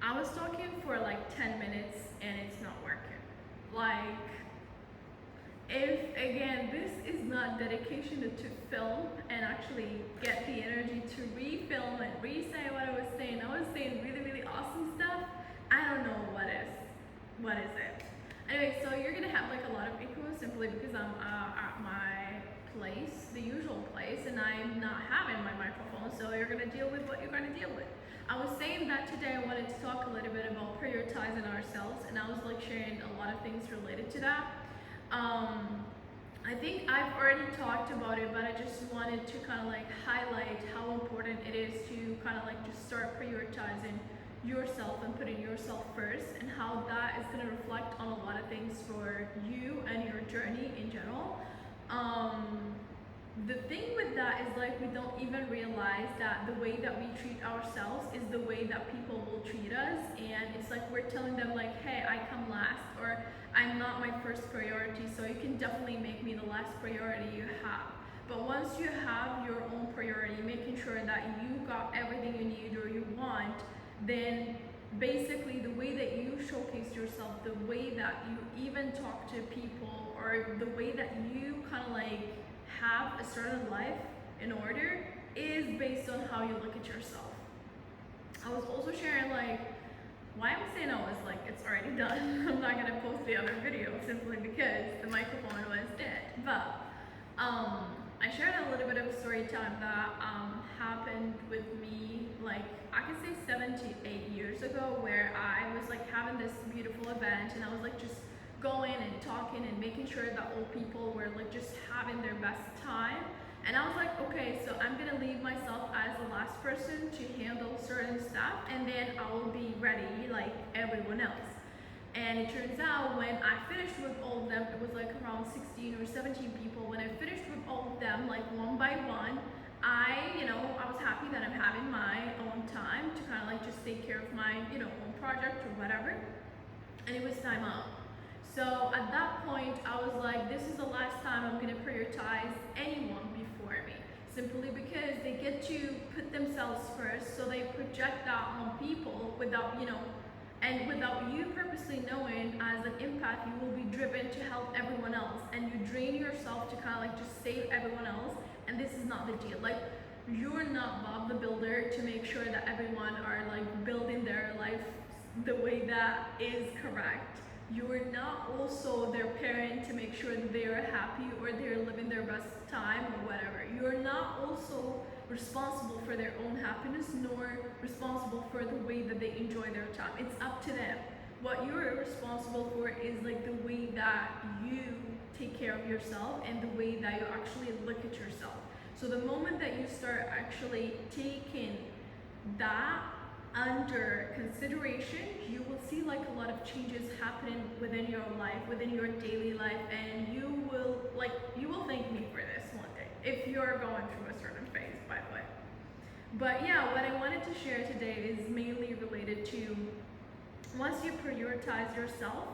I was talking for like 10 minutes and it's not working. Like, if again, this is not dedication to film and actually get the energy to refilm and re-say what I was saying. I was saying really, really awesome stuff. I don't know what is. What is it? Anyway, so you're gonna have like a lot of echoes simply because I'm at my place, the usual place, and I'm not having my microphone. So you're gonna deal with what you're gonna deal with. I was saying that today I wanted to talk a little bit about prioritizing ourselves, and I was like sharing a lot of things related to that. I think I've already talked about it, but I just wanted to kind of like highlight how important it is to kind of like just start prioritizing yourself and putting yourself first, and how that is going to reflect on a lot of things for you and your journey in general. The thing with that is like we don't even realize that the way that we treat ourselves is the way that people will treat us, and it's like we're telling them like, hey, I come last, or I'm not my first priority, so you can definitely make me the last priority you have. But once you have your own priority, making sure that you got everything you need or you want, then basically the way that you showcase yourself, the way that you even talk to people, or the way that you kind of like have a certain life in order is based on how you look at yourself. I was also sharing like why I'm saying I was like it's already done. I'm not gonna post the other video simply because the microphone was dead. But I shared a little bit of a story time that happened with me like I could say 7 to 8 years ago, where I was like having this beautiful event and I was like just going and talking and making sure that all people were like just having their best time. And I was like, okay, so I'm gonna leave myself as the last person to handle certain stuff, and then I will be ready like everyone else. And it turns out when I finished with all of them, it was like around 16 or 17 people. When I finished with all of them, like one by one, I was happy that I'm having my own time to kind of like just take care of my, own project or whatever. And it was time out. So at that point, I was like, this is the last time I'm gonna prioritize anyone before me. Simply because they get to put themselves first, so they project that on people without, and without you purposely knowing, as an empath, you will be driven to help everyone else, and you drain yourself to kind of like just save everyone else, and this is not the deal. Like, you're not Bob the Builder to make sure that everyone are like building their life the way that is correct. You're not also their parent to make sure that they are happy or they're living their best time or whatever. You're not also responsible for their own happiness, nor responsible for the way that they enjoy their time. It's up to them. What you're responsible for is like the way that you take care of yourself and the way that you actually look at yourself. So the moment that you start actually taking that under consideration, you will see like a lot of changes happening within your life, within your daily life, and you will thank me for this one day if you're going through a certain phase, by the way. But yeah, what I wanted to share today is mainly related to once you prioritize yourself,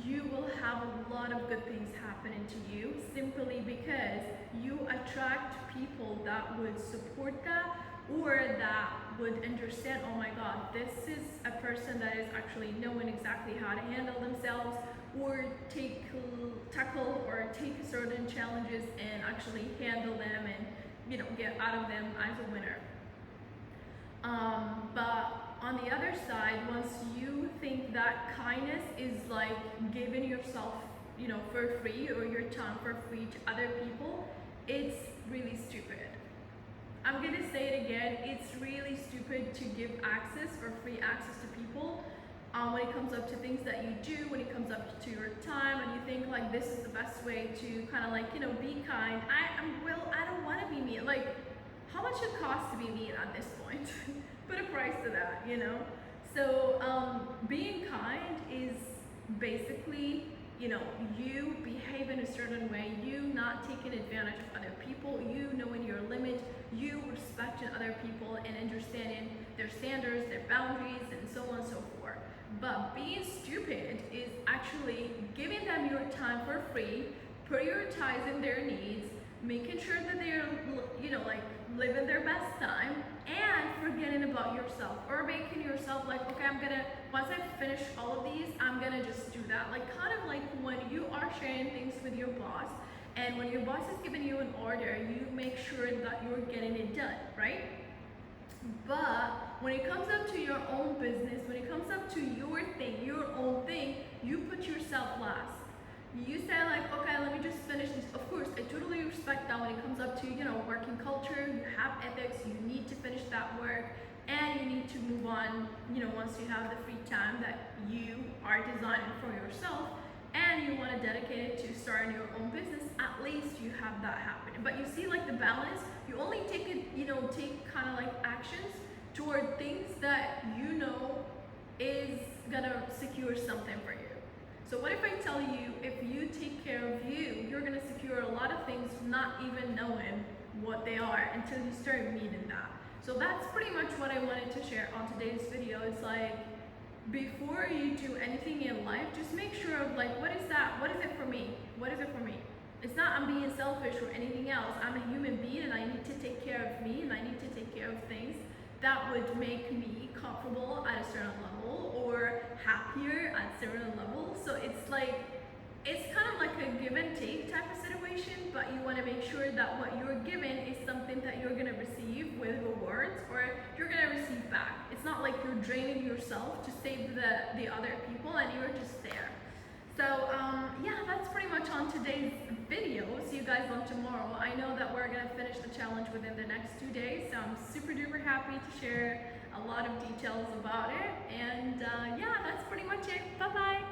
you will have a lot of good things happening to you, simply because you attract people that would support that, or that would understand, oh my god, this is a person that is actually knowing exactly how to handle themselves, or tackle or take certain challenges and actually handle them and get out of them as a winner. But on the other side, once you think that kindness is like giving yourself, for free, or your time for free to other people, it's really stupid. I'm gonna say it again, it's really stupid to give access or free access to people when it comes up to things that you do, when it comes up to your time, and you think like this is the best way to kind of like, be kind. I don't want to be mean. Like, how much it costs to be mean at this point? Put a price to that, So being kind is basically, you behave in a certain way, you not taking advantage of other people, you knowing your limit, you respecting other people and understanding their standards, their boundaries, and so on and so forth. But being stupid is actually giving them your time for free, prioritizing their needs, making sure that they're, living their best time and forgetting about yourself, or making yourself like, okay, once I finish all of these, I'm gonna just do that. Like kind of like when you are sharing things with your boss, and when your boss is giving you an order, you make sure that you're getting it done, right? But when it comes up to your own business, when it comes up to your thing, your own thing, you put yourself last. You say like, okay, let me just finish this. Of course, I totally respect that when it comes up to, working culture, you have ethics, you need to finish that work, and you need to move on, once you have the free time that you are designing for yourself, and you want to dedicate it to starting your own business, at least you have that happening. But you see, like the balance, you only take it, take kind of like actions toward things that is gonna secure something for you. So what if I tell you, if you take care of you, you're gonna secure a lot of things not even knowing what they are until you start meeting that. So that's pretty much what I wanted to share on today's video. It's like, before you do anything in life, just make sure of like, what is that? What is it for me? What is it for me? It's not I'm being selfish or anything else. I'm a human being and I need to take care of me, and I need to take care of things that would make me comfortable at a certain level or happier at a certain level. So it's like, it's kind of like a give and take type of situation, but you want to make sure that what you're given is something that you're going to receive with rewards, or you're going to receive back. It's not like you're draining yourself to save the other people and you're just there. So yeah, that's pretty much on today's video. See you guys on tomorrow. I know that we're going to finish the challenge within the next 2 days, so I'm super duper happy to share a lot of details about it. And yeah, that's pretty much it. Bye bye.